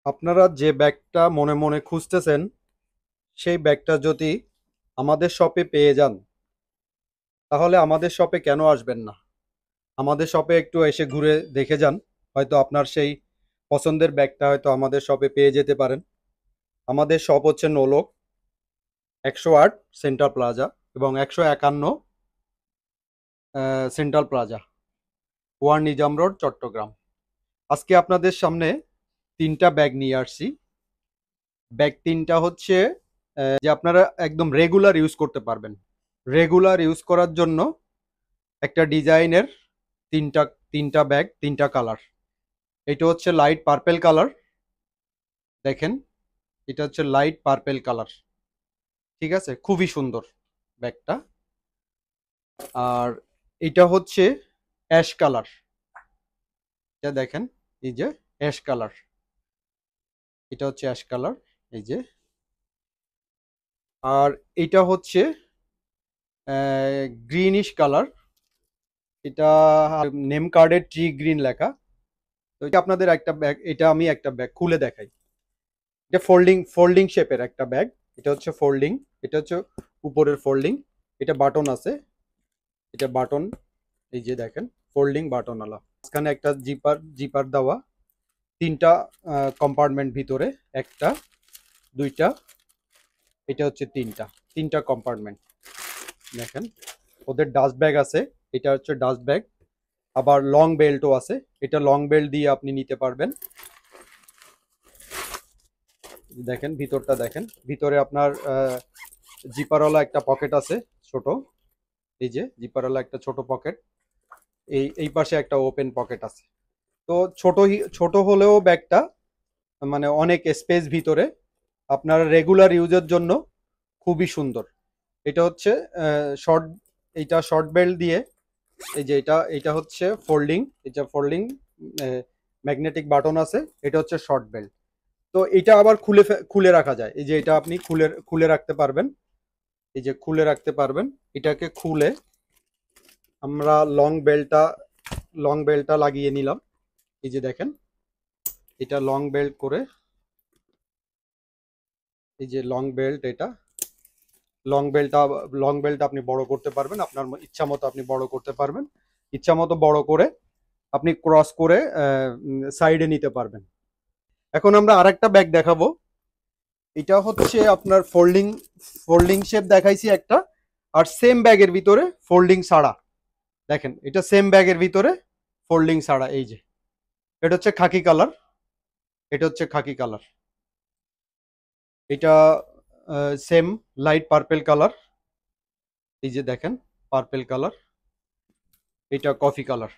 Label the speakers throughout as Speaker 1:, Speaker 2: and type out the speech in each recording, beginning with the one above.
Speaker 1: আপনারা যে ব্যাগটা মনে মনে খুঁজতেছেন সেই ব্যাগটা যদি আমাদের শপে পেয়ে যান তাহলে আমাদের শপে কেন আসবেন না? আমাদের শপে একটু এসে ঘুরে দেখে যান। হয়তো আপনার সেই পছন্দের ব্যাগটা হয়তো আমাদের শপে পেয়ে যেতে পারেন। আমাদের শপ হচ্ছে নোলক 108 সেন্ট্রাল প্লাজা এবং 151 central plaza, O R Nizam road, Chittagong. আজকে আপনাদের সামনে তিনটা ব্যাগ নিয়ে আসছি। ব্যাগ তিনটা হচ্ছে যে আপনারা একদম রেগুলার ইউজ করতে পারবেন। রেগুলার ইউজ করার জন্য একটা ডিজাইনের তিনটা তিনটা ব্যাগ, তিনটা কালার। এটা হচ্ছে লাইট পার্পেল কালার, দেখেন। এটা হচ্ছে লাইট পার্পেল কালার, ঠিক আছে, খুবই সুন্দর ব্যাগটা। আর এটা হচ্ছে অ্যাশ কালার, এটা দেখেন, এই যে অ্যাশ কালার, এটা হচ্ছে অ্যাশ কালার, এই যে। আর এটা হচ্ছে গ্রিনিশ কালার, এটা নেম কার্ডে ট্রি গ্রিন লেখা। তো এটা আপনাদের একটা ব্যাগ, এটা আমি একটা ব্যাগ খুলে দেখাই। এটা ফোল্ডিং ফোল্ডিং শেপের একটা ব্যাগ। এটা হচ্ছে ফোল্ডিং, এটা হচ্ছে উপরের ফোল্ডিং। এটা বাটন আছে, এটা বাটন, এই যে দেখেন, ফোল্ডিং বাটনওয়ালা। মাঝখানে একটা জিপার জিপার দেওয়া। তিনটা কম্পার্টমেন্ট ভিতরে, একটা, দুইটা, এটা হচ্ছে তিনটা, তিনটা কম্পার্টমেন্ট। দেখেন, ওদের ডাস্ট ব্যাগ আছে, এটা হচ্ছে ডাস্ট ব্যাগ। আবার লং বেল্টও আছে, এটা লং বেল্ট দিয়ে আপনি নিতে পারবেন। দেখেন ভিতরটা, দেখেন ভিতরে আপনার জিপারওয়ালা একটা পকেট আছে, ছোট, এই যে জিপারওয়ালা একটা ছোট পকেট। এই এই পাশে একটা ওপেন পকেট আছে। তো ছোট হলেও ব্যাগটা মানে অনেক স্পেস ভিতরে, আপনার রেগুলার ইউজের জন্য খুবই সুন্দর। এটা হচ্ছে শর্ট, এইটা শর্ট বেল্ট দিয়ে, এই যে এটা এটা হচ্ছে ফোল্ডিং, এটা ফোল্ডিং ম্যাগনেটিক বাটন আছে, এটা হচ্ছে শর্ট বেল্ট। তো এটা আবার খুলে রাখা যায়, এই যে এটা আপনি খুলে খুলে রাখতে পারবেন, এই যে খুলে রাখতে পারবেন। এটাকে খুলে আমরা লং বেল্টটা লাগিয়ে নিলাম, এই যে দেখেন, এটা লং বেল্ট করে, এই যে লং বেল্ট, এটা লং বেল্ট আপনি বড় করতে পারবেন, আপনার ইচ্ছা মতো আপনি বড় করতে পারবেন। ইচ্ছা মতো বড় করে আপনি ক্রস করে সাইডে নিতে পারবেন। এখন আমরা আরেকটা ব্যাগ দেখাবো। এটা হচ্ছে আপনার ফোল্ডিং ফোল্ডিং শেপ দেখাইছি একটা, আর সেম ব্যাগের ভিতরে ফোল্ডিং ছাড়া। দেখেন, এটা সেম ব্যাগের ভিতরে ফোল্ডিং ছাড়া, এই যে এটা হচ্ছে খাকি কালার, এটা হচ্ছে খাকি কালার। এটা সেম লাইট পার্পেল কালার, এই যে দেখেন, পার্পেল কালার। এটা কফি কালার,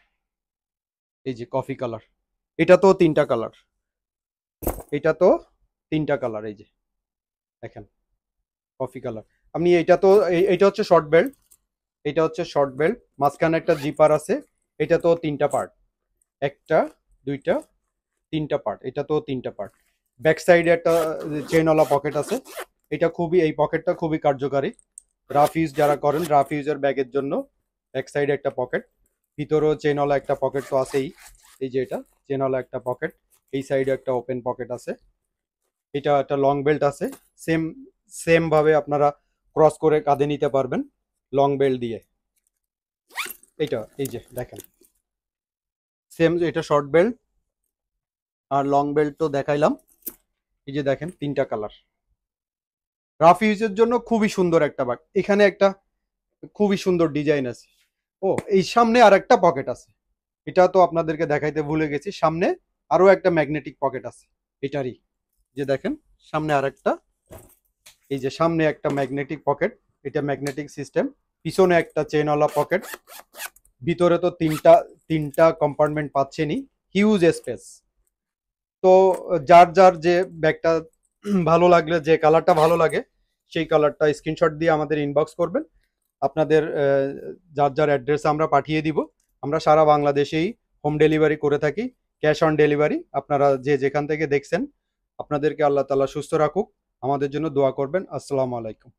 Speaker 1: এই যে কফি কালার। এটা তো তিনটা কালার, এটা তো তিনটা কালার, এই যে দেখেন, কফি কালার। আপনি এটা তো এইটা হচ্ছে শর্ট বেল্ট, এটা হচ্ছে শর্ট বেল্ট, মাঝখানে একটা জিপার আছে। এটা তো তিনটা পার্ট, একটা, দুইটা, তিনটা পার্ট, এটা তো তিনটা পার্ট। ব্যাক সাইডে একটা চেনওয়ালা পকেট আছে। এটা খুবই, এই পকেটটা খুবই কার্যকারী রাফ ইউজ যারা করেন, রাফ ইউজের ব্যাগের জন্য। ব্যাক সাইডে একটা পকেট, ভিতরেও চেনওয়ালা একটা পকেট তো আছেই, এই যে এটা চেনওয়ালা একটা পকেট। এই সাইডে একটা ওপেন পকেট আছে। এটা একটা লং বেল্ট আছে, সেম সেম ভাবে আপনারা ক্রস করে কাঁধে নিতে পারবেন লং বেল্ট দিয়ে। এটা এই যে দেখেন, সেম, এটা শর্ট বেল্ট আর লং বেল্ট তো দেখাইলাম। এই যে দেখেন, তিনটা কালার, রাফ ইউজের জন্য খুবই সুন্দর একটা ব্যাগ। এখানে একটা খুবই সুন্দর ডিজাইন আছে। ও, এই সামনে আর একটা পকেট আছে, এটা তো আপনাদেরকে দেখাইতে ভুলে গেছি। সামনে আরো একটা ম্যাগনেটিক পকেট আছে এটারই, যে দেখেন সামনে আর একটা, এই যে সামনে একটা ম্যাগনেটিক পকেট, এটা ম্যাগনেটিক সিস্টেম। পিছনে একটা চেনওয়ালা পকেট। ভিতরে তো তিনটা তিনটা কম্পার্টমেন্ট পাচ্ছেনই, হিউজ স্পেস। তো যার যার যে ব্যাগটা ভালো লাগলে, যে কালারটা ভালো লাগে, সেই কালারটা স্ক্রিনশট দিয়ে আমাদের ইনবক্স করবেন। আপনাদের যার যার অ্যাড্রেসে আমরা পাঠিয়ে দিব। আমরা সারা বাংলাদেশেই হোম ডেলিভারি করে থাকি, ক্যাশ অন ডেলিভারি। আপনারা যে যেখান থেকে দেখছেন, আপনাদেরকে আল্লাহ তাআলা সুস্থ রাখুক, আমাদের জন্য দোয়া করবেন। আসসালামু আলাইকুম।